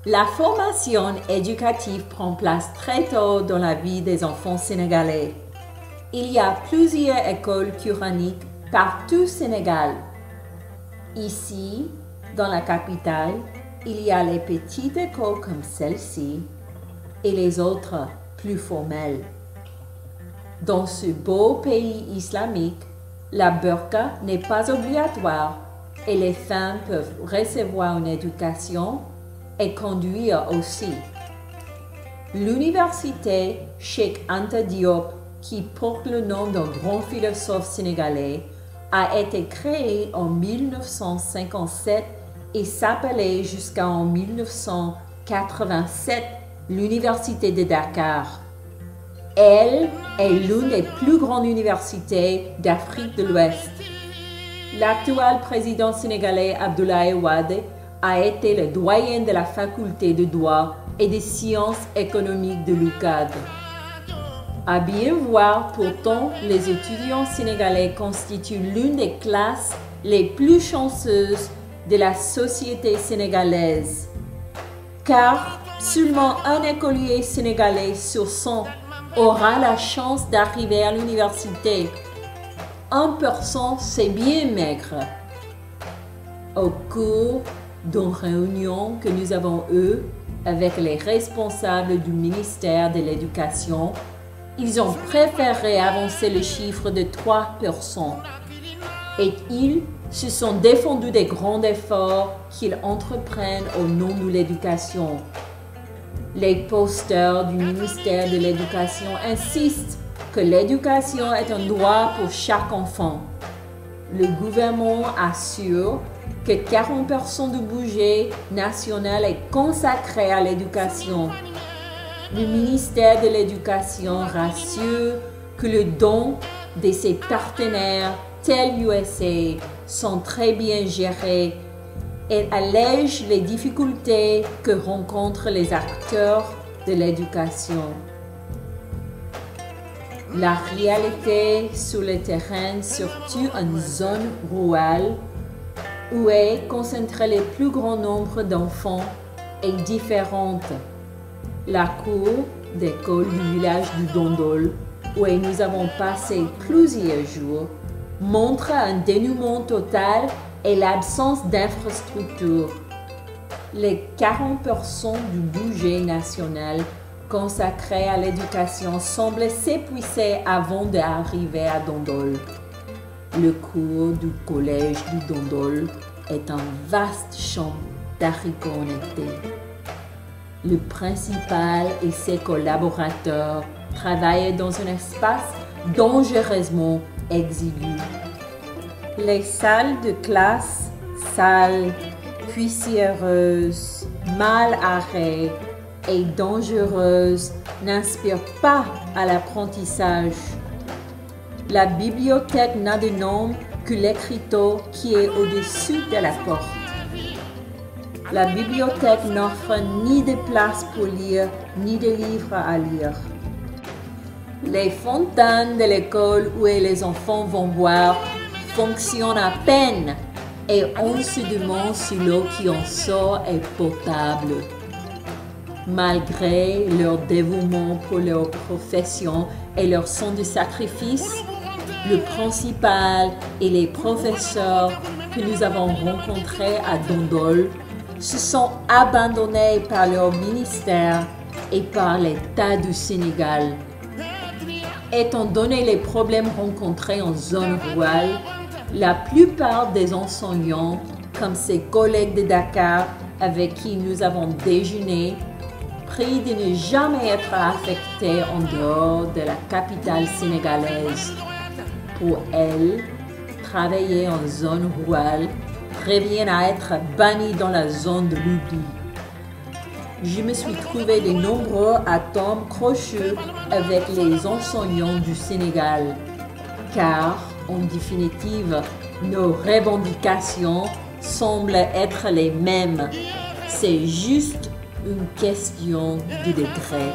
La formation éducative prend place très tôt dans la vie des enfants sénégalais. Il y a plusieurs écoles coraniques partout au Sénégal. Ici, dans la capitale, il y a les petites écoles comme celle-ci et les autres plus formelles. Dans ce beau pays islamique, la burqa n'est pas obligatoire et les femmes peuvent recevoir une éducation et conduire aussi. L'université Cheikh Anta Diop, qui porte le nom d'un grand philosophe sénégalais, a été créée en 1957 et s'appelait jusqu'en 1987 l'Université de Dakar. Elle est l'une des plus grandes universités d'Afrique de l'Ouest. L'actuel président sénégalais Abdoulaye Wade a été le doyen de la faculté de droit et des sciences économiques de l'UCAD. À bien voir, pourtant, les étudiants sénégalais constituent l'une des classes les plus chanceuses de la société sénégalaise. Car seulement un écolier sénégalais sur 100 aura la chance d'arriver à l'université. 1%, c'est bien maigre. Au cours d'une réunion que nous avons eue avec les responsables du ministère de l'Éducation, ils ont préféré avancer le chiffre de 3%. Et ils se sont défendus des grands efforts qu'ils entreprennent au nom de l'éducation. Les posters du ministère de l'Éducation insistent que l'éducation est un droit pour chaque enfant. Le gouvernement assure que 40% du budget national est consacré à l'éducation. Le ministère de l'Éducation rassure que les dons de ses partenaires tels USA sont très bien gérés et allège les difficultés que rencontrent les acteurs de l'éducation. La réalité sur le terrain, surtout en zone rurale, où est concentré le plus grand nombre d'enfants, est différente. La cour d'école du village du Dondol, où nous avons passé plusieurs jours, montre un dénuement total et l'absence d'infrastructures. Les 40% du budget national consacré à l'éducation semblent s'épuiser avant d'arriver à Dondol. Le cours du collège du Dondol est un vaste champ d'haricots en été. Le principal et ses collaborateurs travaillent dans un espace dangereusement exigu. Les salles de classe, sales, poussiéreuses, mal arrêtées et dangereuses n'inspirent pas à l'apprentissage. La bibliothèque n'a de nom que l'écriteau qui est au-dessus de la porte. La bibliothèque n'offre ni de place pour lire, ni de livres à lire. Les fontaines de l'école où les enfants vont boire fonctionnent à peine et on se demande si l'eau qui en sort est potable. Malgré leur dévouement pour leur profession et leur sens de sacrifice, le principal et les professeurs que nous avons rencontrés à Dondol se sont abandonnés par leur ministère et par l'État du Sénégal. Étant donné les problèmes rencontrés en zone rurale, la plupart des enseignants, comme ses collègues de Dakar avec qui nous avons déjeuné, prient de ne jamais être affectés en dehors de la capitale sénégalaise. Pour elles, travailler en zone rurale revient à être banni dans la zone de l'oubli. Je me suis trouvé de nombreux atomes crochus avec les enseignants du Sénégal, car, en définitive, nos revendications semblent être les mêmes. C'est juste une question de degré.